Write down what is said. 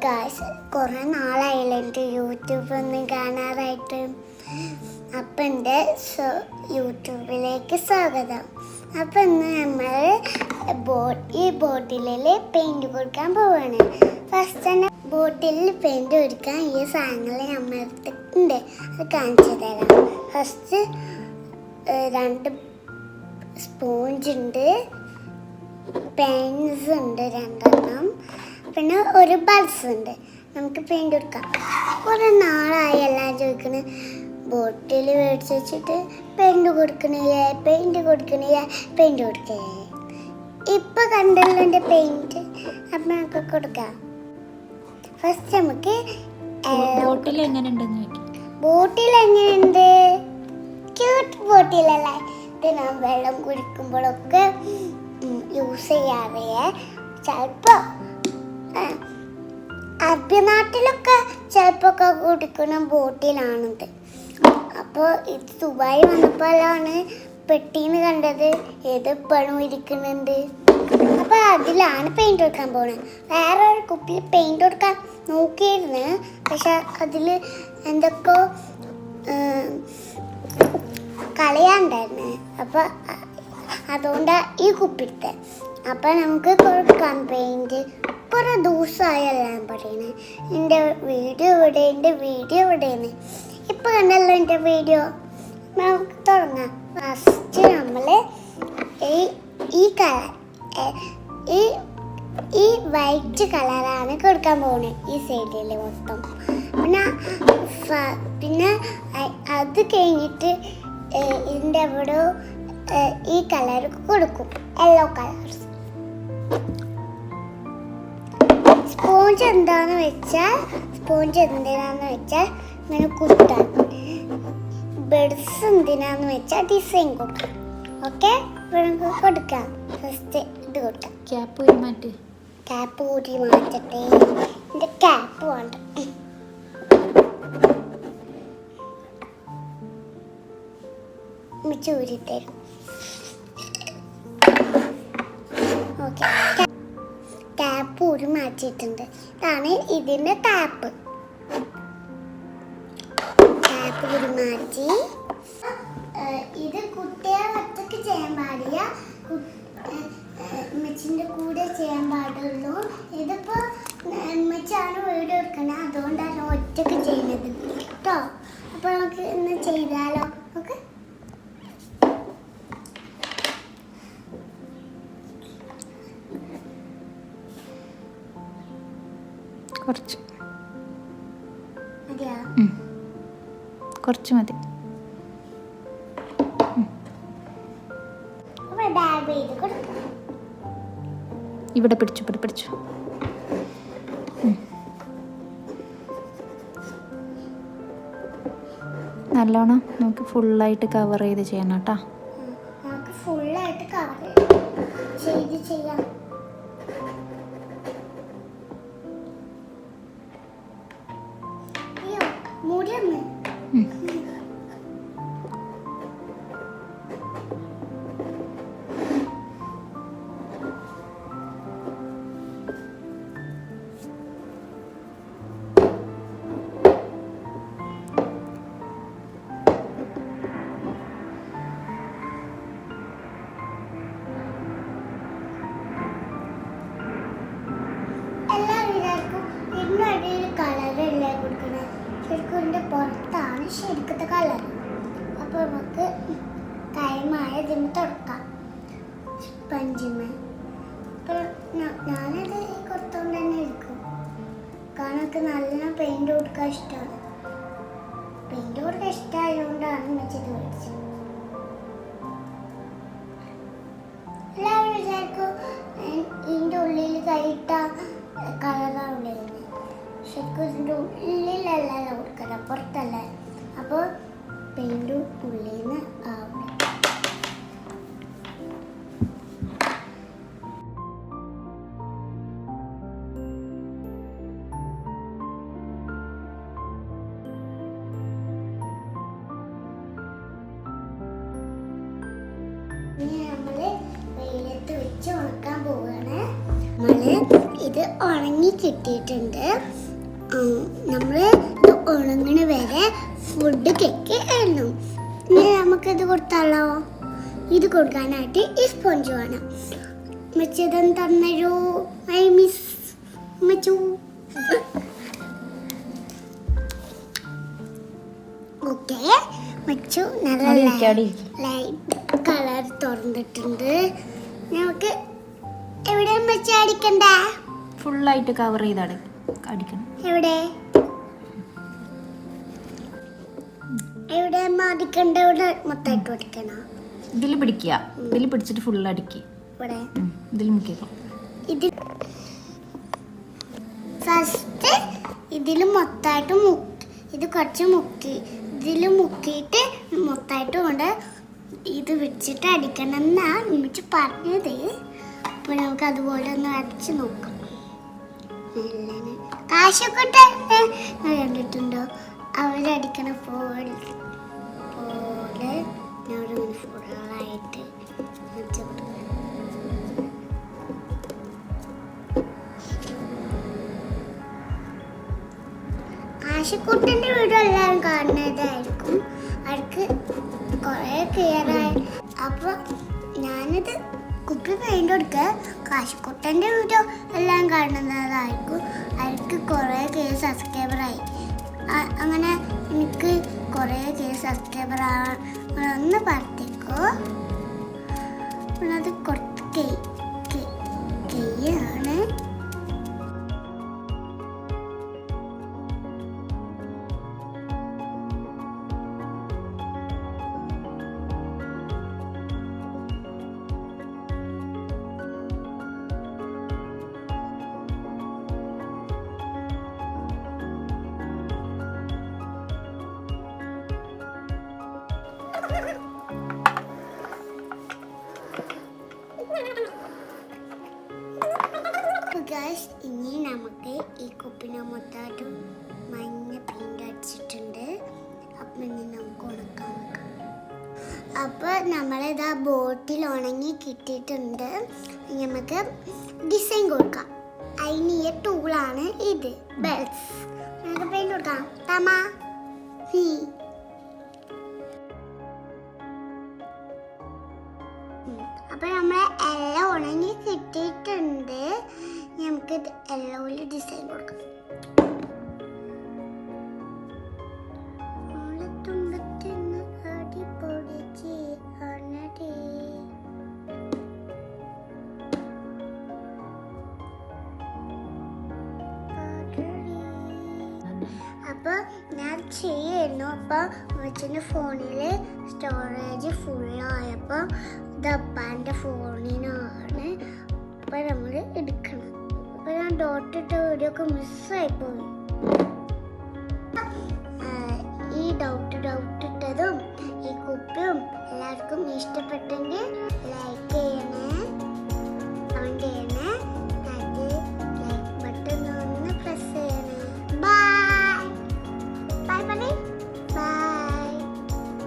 Guys, കുറേ നാളായില്ല എൻ്റെ യൂട്യൂബൊന്നും കാണാറായിട്ട്. അപ്പം എൻ്റെ യൂട്യൂബിലേക്ക് സ്വാഗതം. അപ്പം ഇന്ന് നമ്മൾ ഈ ബോട്ടിലിൽ പെയിൻറ് കൊടുക്കാൻ പോവുകയാണ്. ഫസ്റ്റ് തന്നെ ബോട്ടിലിൽ പെയിൻറ് കൊടുക്കാൻ ഈ സാധനങ്ങൾ നമ്മളെടുത്തിട്ടുണ്ട്, അത് കാണിച്ചു തരാം. ഫസ്റ്റ് 2 സ്പോഞ്ച് ഉണ്ട്, പെൻസ് ഉണ്ട് 2 പിന്നെ ഒരു ബൾസ് ഉണ്ട്. നമുക്ക് പെയിൻറ് കൊടുക്കാം. കുറേ നാളായി എല്ലാം ചോദിക്കണേ, ബോട്ടിൽ മേടിച്ച് വെച്ചിട്ട് പെയിൻറ് കൊടുക്കണില്ലേ, പെയിൻറ് കൊടുക്കണില്ലേ, പെയിൻറ് കൊടുക്കേ. ഇപ്പം കണ്ടല്ലോ എൻ്റെ പെയിൻറ്. അപ്പം നമുക്ക് കൊടുക്കാം. ഫസ്റ്റ് നമുക്ക് ബോട്ടിൽ എങ്ങനെയുണ്ടെന്ന് ബോട്ടിൽ എങ്ങനെയുണ്ട്? ക്യൂട്ട് ബോട്ടിലല്ലേ. ഇത് ഞാൻ വെള്ളം കുടിക്കുമ്പോഴൊക്കെ യൂസ് ചെയ്യാറേ. ചിലപ്പോൾ അറബിനാട്ടിലൊക്കെ ചിലപ്പോൾ കുടിക്കുന്ന ബോട്ടിലാണിത്. അപ്പോൾ ഇത് ദുബായി വന്നപ്പോഴാണ് പെട്ടീന്ന് കണ്ടത്. ഏത് ഇപ്പോഴും ഇരിക്കുന്നുണ്ട്. അപ്പോൾ അതിലാണ് പെയിൻറ് കൊടുക്കാൻ പോകുന്നത്. വേറൊരു കുപ്പിയിൽ പെയിൻറ് കൊടുക്കാൻ നോക്കിയിരുന്നു, പക്ഷെ അതിൽ എന്തൊക്കെയോ കളയാണ്ടായിരുന്നു. അപ്പോൾ അതുകൊണ്ടാണ് ഈ കുപ്പി എടുത്തത്. അപ്പം നമുക്ക് കൊടുക്കാം പെയിൻറ്. കുറേ ദിവസമായെല്ലാം പറയണേ, എൻ്റെ വീഡിയോ എവിടെയാണ്. ഇപ്പം കണ്ടല്ലോ എൻ്റെ വീഡിയോ. നമുക്ക് തുടങ്ങാം. ഫസ്റ്റ് നമ്മൾ ഈ കളർ ഈ വൈറ്റ് കളറാണ് കൊടുക്കാൻ പോകുന്നത് ഈ സൈഡിൽ മൊത്തം. പിന്നെ അത് കഴിഞ്ഞിട്ട് ഇതിൻ്റെ അവിടെ ഈ കളർ കൊടുക്കും, യെല്ലോ കളർ. സ്പോഞ്ച് എന്തിനാന്ന് വെച്ചാൽ ഇങ്ങനെ കുത്താൻ. ബെഡ്സ് എന്തിനാന്ന് വെച്ചാൽ ഡിസൈൻ കൊടുക്കാം. ഓക്കെ, നമുക്ക് കൊടുക്കാം. ഫസ്റ്റ് ഇത് കൊടുക്കാം. ക്യാപ്പ് ഊരി മാറ്റട്ടെ. എൻ്റെ ക്യാപ്പ് വേണ്ട. ഊരി തരും. ഓക്കെ, ക്യാപ്പ് ഊരി മാറ്റിയിട്ടുണ്ട്. ഇതാണ് ഇതിൻ്റെ ക്യാപ്പ് ഊരി മാറ്റി. ഇത് കുട്ടികളെ ഒറ്റയ്ക്ക് ചെയ്യാൻ പാടില്ല, ഉമ്മച്ചിൻ്റെ കൂടെ ചെയ്യാൻ പാടുള്ളൂ. ഇതിപ്പോൾ ഉമ്മച്ചാണ് വീഡിയോ എടുക്കുന്നത്, അതുകൊണ്ടാണ് ഒറ്റയ്ക്ക് ചെയ്യുന്നത് കേട്ടോ. അപ്പോൾ നമുക്ക് ഇന്ന് ചെയ്താലോ. ഓക്കെ, കുറച്ച് മതി. ഇവിടെ പിടിച്ചു. നല്ലോണം നമുക്ക് ഫുള്ളായിട്ട് കവർ ചെയ്ത് ചെയ്യണം കേട്ടോ. ഫുള്ളായിട്ട് കവർ ചെയ്ത് ചെയ്യാം. മൂടിയൊന്ന് കളറല്ലേ കൊടുക്കുന്നത്, ശരിക്കും ഇതിൻ്റെ പുറത്താണ് ശരിക്കത്തെ കളർ. അപ്പോൾ നമുക്ക് കൈമായ ഇതിന് തുടക്കാം സ്പഞ്ചിന്. അപ്പോൾ ഞാനത് കൊടുത്തോണ്ട് തന്നെ എടുക്കും, കാരണം എനിക്ക് നല്ല പെയിൻറ് കൊടുക്കാൻ ഇഷ്ടമാണ്. പെയിൻറ് കൊടുക്കാൻ ഇഷ്ടമായതുകൊണ്ടാണ് വെച്ചിട്ട് മേടിച്ചത്. എല്ലാവരും വിചാരിക്കും ഇതിൻ്റെ ഉള്ളിൽ കൈയിട്ട കളറാവില്ലേ. ശരിക്കും ഇതിൻ്റെ ഉള്ളിലല്ല കൊടുക്കണം, പുറത്തല്ല. അപ്പോൾ പെയിൻറ് ഉള്ളിൽ നിന്ന് ആവും. ഇനി നമ്മൾ വെയിലത്ത് വെച്ച് ഉണക്കാൻ പോവുകയാണ്. നമ്മൾ ഇത് ഉണങ്ങി കിട്ടിയിട്ടുണ്ട്. നമ്മൾ ഇത് ഉണങ്ങണ വരെ ഫുഡ് കേക്ക് ആയിരുന്നു. ഇനി നമുക്കിത് കൊടുത്താലോ? ഇത് കൊടുക്കാനായിട്ട് ഈ സ്പോഞ്ച് വേണം. മച്ചതും തന്നൊരു ഐ മിസ് മച്ചു. ഓക്കെ, മച്ചു നല്ല ലൈറ്റ് കളർ തുറന്നിട്ടുണ്ട്. നമുക്ക് എവിടെ മച്ച അടിക്കണ്ടേ? ഫുള്ളായിട്ട് കവർ ചെയ്ത് അടിക്കണം. എവിടെ എവിടെ അടിക്കണ്ട? ഇവിടെ മൊത്തമായിട്ട് അടിക്കണോ? ഇതിൽ പിടിക്കുക, ഇതിൽ പിടിച്ചിട്ട് ഫുൾ അടിക്കുക. ഇവിടെ ഇതിൽ മുക്കിക്കോ. ഇത് ഫസ്റ്റ് ഇതിൽ മൊത്തമായിട്ട് ഇത് കുറച്ച് മുക്കി, ഇതിൽ മുക്കിയിട്ട് മൊത്തമായിട്ട് കൊണ്ട് ഇത് വെച്ചിട്ട് അടിക്കണം എന്നാണ് ഉമ്മിച്ച് പറഞ്ഞത്. അപ്പോൾ നമുക്ക് അതുപോലെ ഒന്ന് അടിച്ച് നോക്കാം. കാശൊക്കെ കണ്ടിട്ടുണ്ടോ? അവരടിക്കണ പോലെ ഞാനിങ്ങനെ ഫുള്ളായിട്ട് ആശക്കുട്ടൻ്റെ വീഡിയോ എല്ലാവരും കാണുന്നതായിരിക്കും. അവർക്ക് കുറേ ക്ലിയറായി. അപ്പോൾ ഞാനിത് കുപ്പി പെയിൻ്റ് കൊടുക്കുക. കാശിക്കുട്ടൻ്റെ വീഡിയോ എല്ലാം കാണുന്നതായിരിക്കും. അവർക്ക് കുറേ സബ്സ്ക്രൈബറായി. അങ്ങനെ എനിക്ക് കുറേ സബ്സ്ക്രൈബർ ഒന്ന് പറഞ്ഞേക്കോ. അത് കുറച്ച് കെയ്യാണ്. ഗൈസ്, ഇനി നമുക്ക് ഈ കുപ്പിനെ മൊത്തമായിട്ടും മഞ്ഞ പെയിൻ്റ് അടിച്ചിട്ടുണ്ട്. അപ്പം ഇനി നമുക്ക് ഉണക്കാൻ വെക്കാം. അപ്പോൾ നമ്മളിതാ ബോട്ടിൽ ഉണങ്ങി കിട്ടിയിട്ടുണ്ട്. നമുക്ക് ഡിസൈൻ കൊടുക്കാം. അതിന് ഈ ടൂളാണ് ഇത്, ബെൽസ്. നമുക്ക് പെയിൻ്റ് കൊടുക്കാം. തമാ അപ്പോൾ നമ്മൾ എല്ലാം ഉണങ്ങി കിട്ടിയിട്ടുണ്ട്. നമുക്ക് എല്ലാം ഡിസൈൻ കൊടുക്കാം. അപ്പോൾ ഞാൻ ചെയ്യായിരുന്നു. അപ്പോൾ വെച്ചിൻ്റെ ഫോണിൽ സ്റ്റോറേജ് ഫുള്ളായപ്പോൾ ഇത് അപ്പാൻ്റെ ഫോണിനാണ്. അപ്പോൾ നമ്മൾ എടുക്കണം. അപ്പോൾ ഞാൻ ഡോട്ടിട്ട വീഡിയോ ഒക്കെ മിസ്സായിപ്പോയി. ഈ ഡൗട്ട് ഇട്ടതും ഈ കുപ്പിയും എല്ലാവർക്കും ഇഷ്ടപ്പെട്ടെങ്കിൽ ലൈക്ക്